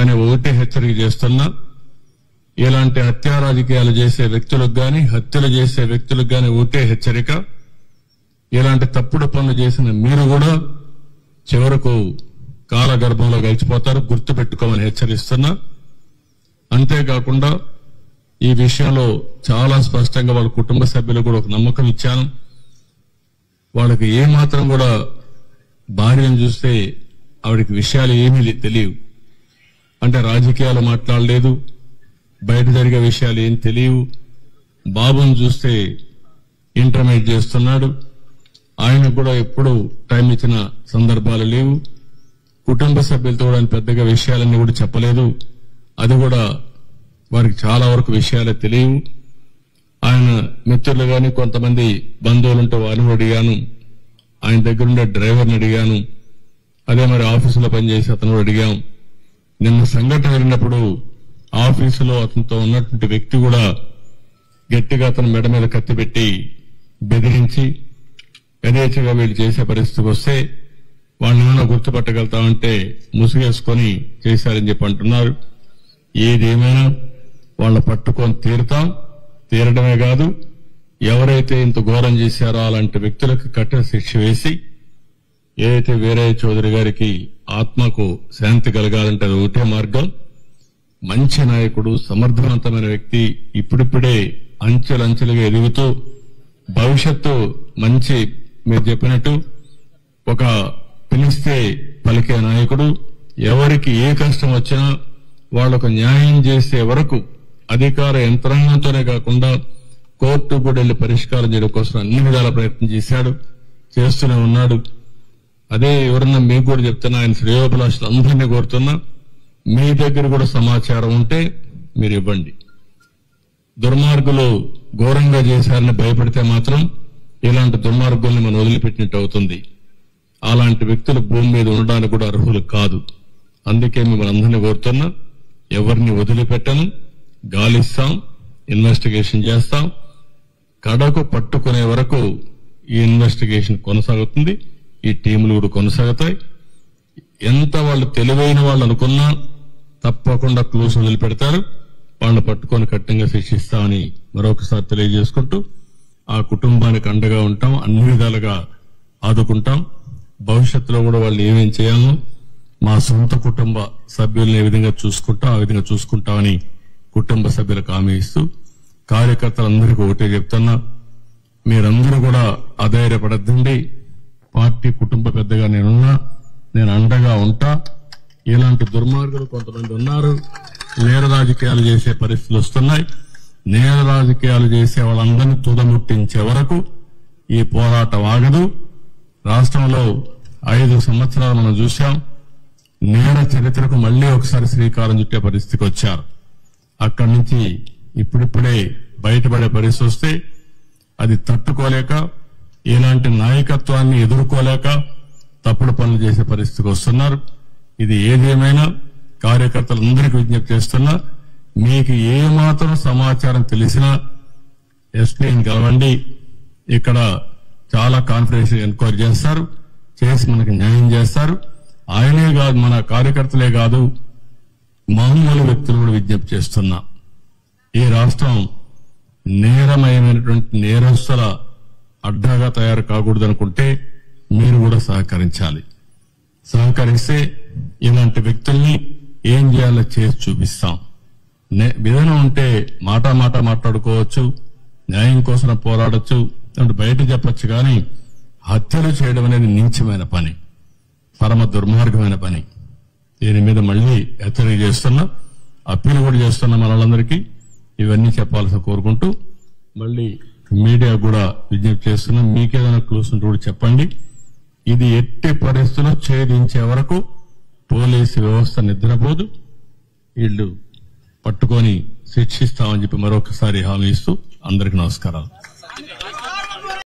కానీ ఒకటే హెచ్చరిక చేస్తున్నా, ఇలాంటి హత్యా రాజకీయాలు చేసే వ్యక్తులకు గాని, హత్యలు చేసే వ్యక్తులకు గాని ఒకటే హెచ్చరిక, ఇలాంటి తప్పుడు పనులు చేసిన మీరు కూడా చివరకు కాలగర్భంలో గడిచిపోతారు, గుర్తుపెట్టుకోమని హెచ్చరిస్తున్నా. అంతేకాకుండా ఈ విషయంలో చాలా స్పష్టంగా వాళ్ళ కుటుంబ సభ్యులకు కూడా ఒక నమ్మకం ఇచ్చాను. వాళ్ళకి ఏమాత్రం కూడా భార్యను చూస్తే ఆవిడకి విషయాలు ఏమీ తెలియవు, అంటే రాజకీయాలు మాట్లాడలేదు, బయట జరిగే విషయాలు ఏం తెలియవు. బాబుని చూస్తే ఇంటర్మీడియట్ చేస్తున్నాడు, ఆయనకు కూడా ఎప్పుడు టైం ఇచ్చిన సందర్భాలు లేవు. కుటుంబ సభ్యులతో కూడా పెద్దగా విషయాలన్నీ కూడా చెప్పలేదు, అది కూడా వారికి చాలా వరకు విషయాలే తెలియవు. ఆయన మిత్రులు గాని కొంతమంది బంధువులుంటే వారిని అడిగాను, ఆయన దగ్గరుండే డ్రైవర్ని అడిగాను, అదే మరి ఆఫీసులో పనిచేసి అతను అడిగాం. నిన్న సంఘటన జరిగినప్పుడు ఆఫీసులో అతనితో ఉన్నటువంటి వ్యక్తి కూడా గట్టిగా అతను మెడ మీద కత్తి పెట్టి బెదిరించి యథేచ్ఛగా వీళ్ళు చేసే పరిస్థితికి వస్తే వాళ్ళని గుర్తుపట్టగలుగుతామంటే ముసుగేసుకొని చేశారని చెప్పి అంటున్నారు. ఏదేమైనా వాళ్ళ పట్టుకొని తీరడమే కాదు, ఎవరైతే ఇంత ఘోరం చేశారో అలాంటి వ్యక్తులకు కఠిన శిక్ష వేసి, ఏదైతే వీరయ్య చౌదరి గారికి ఆత్మకు శాంతి కలగాలంటే అది ఒకటే మార్గం. మంచి నాయకుడు, సమర్థవంతమైన వ్యక్తి, ఇప్పుడిప్పుడే అంచెలంచెలుగా ఎదుగుతూ భవిష్యత్తు మంచి, మీరు చెప్పినట్టు ఒక పిలిస్తే పలికే నాయకుడు, ఎవరికి ఏ కష్టం వచ్చినా వాళ్లకు న్యాయం చేసే వరకు అధికార యంత్రాంగంతోనే కాకుండా కోర్టు కూడా వెళ్లి పరిష్కారం చేయడం కోసం అన్ని విధాల ప్రయత్నం చేస్తూనే ఉన్నాడు. అదే ఎవరన్నా మీకు కూడా చెప్తున్నా, ఆయన శ్రేయోభిలాషులు అందరినీ కోరుతున్నా, మీ దగ్గర కూడా సమాచారం ఉంటే మీరు ఇవ్వండి. దుర్మార్గులు ఘోరంగా చేశారని భయపడితే మాత్రం ఇలాంటి దుర్మార్గుల్ని మనం వదిలిపెట్టినట్టు అవుతుంది. అలాంటి వ్యక్తులు భూమి మీద ఉండడానికి కూడా అర్హులు కాదు. అందుకే మిమ్మల్ని అందరినీ కోరుతున్నా, ఎవరిని వదిలిపెట్టను, గాలిస్తాం, ఇన్వెస్టిగేషన్ చేస్తాం, కడకు పట్టుకునే వరకు ఈ ఇన్వెస్టిగేషన్ కొనసాగుతుంది, ఈ టీములు కూడా కొనసాగుతాయి. ఎంత వాళ్ళు తెలివైన వాళ్ళు అనుకున్నా తప్పకుండా క్లూస్ వదిలిపెడతారు, వాళ్ళని పట్టుకొని కఠినంగా శిక్షిస్తామని మరొకసారి తెలియజేసుకుంటూ, ఆ కుటుంబానికి అండగా ఉంటాం, అన్ని విధాలుగా ఆదుకుంటాం. భవిష్యత్తులో కూడా వాళ్ళు ఏమేం చేయాలో మా సొంత కుటుంబ సభ్యులను ఏ విధంగా చూసుకుంటాం ఆ విధంగా చూసుకుంటామని కుటుంబ సభ్యులకు హామీ ఇస్తూ, కార్యకర్తలందరికీ ఒకటే చెప్తున్నా, మీరందరూ కూడా అధైర్యపడద్దండి. పార్టీ కుటుంబ పెద్దగా నేను అండగా ఉంటా. ఇలాంటి దుర్మార్గులు కొంతమంది ఉన్నారు, నేర రాజకీయాలు చేసే పరిస్థితులు వస్తున్నాయి. నేర రాజకీయాలు చేసే వాళ్ళందరినీ తుదముట్టించే వరకు ఈ పోరాటం ఆగదు. రాష్ట్రంలో 5 సంవత్సరాలు మనం చూశాం, నేర చరిత్రకు మళ్లీ ఒకసారి శ్రీకారం చుట్టే పరిస్థితికి వచ్చారు. అక్కడి నుంచి ఇప్పుడిప్పుడే బయటపడే పరిస్థితి వస్తే అది తట్టుకోలేక, ఇలాంటి నాయకత్వాన్ని ఎదుర్కోలేక తప్పుడు పనులు చేసే పరిస్థితికి వస్తున్నారు. ఇది ఏదేమైనా కార్యకర్తలందరికీ విజ్ఞప్తి చేస్తున్నా, మీకు ఏమాత్రం సమాచారం తెలిసినా ఎస్పీని కలవండి. ఇక్కడ చాలా కాన్ఫిడెన్షియల్ ఎంక్వైరీ చేస్తారు, చేసి మనకు న్యాయం చేస్తారు. ఆయనే కాదు, మన కార్యకర్తలే కాదు, మామూలు వ్యక్తులు కూడా విజ్ఞప్తి చేస్తున్నా, ఈ రాష్ట్రం నేరమయమైనటువంటి నేరస్తుల అడ్డాగా తయారు కాకూడదనుకుంటే మీరు కూడా సహకరించాలి. సహకరిస్తే ఇలాంటి వ్యక్తుల్ని ఏం చేయాలో చేసి చూపిస్తాం. విధానం ఉంటే మాట మాట్లాడుకోవచ్చు, న్యాయం కోసం పోరాడొచ్చు, బయట చెప్పొచ్చు. కానీ హత్యలు చేయడం అనేది నీచమైన పని, పరమ దుర్మార్గమైన పని. దీని మీద మళ్లీ హెచ్చరిక చేస్తున్నా, అప్పీల్ కూడా చేస్తున్నా మనలందరికీ. ఇవన్నీ చెప్పాల్సి కోరుకుంటూ మళ్లీ మీడియా కూడా విజ్ఞప్తి చేస్తున్నాం, మీకేదైనా క్లూస్ ఉంటే కూడా చెప్పండి. ఇది ఎట్టి పరిస్థితుల్లో ఛేదించే వరకు పోలీసు వ్యవస్థ నిద్రపోదు, వీళ్లు పట్టుకొని శిక్షిస్తామని చెప్పి మరొకసారి హామీ ఇస్తూ అందరికీ నమస్కారాలు.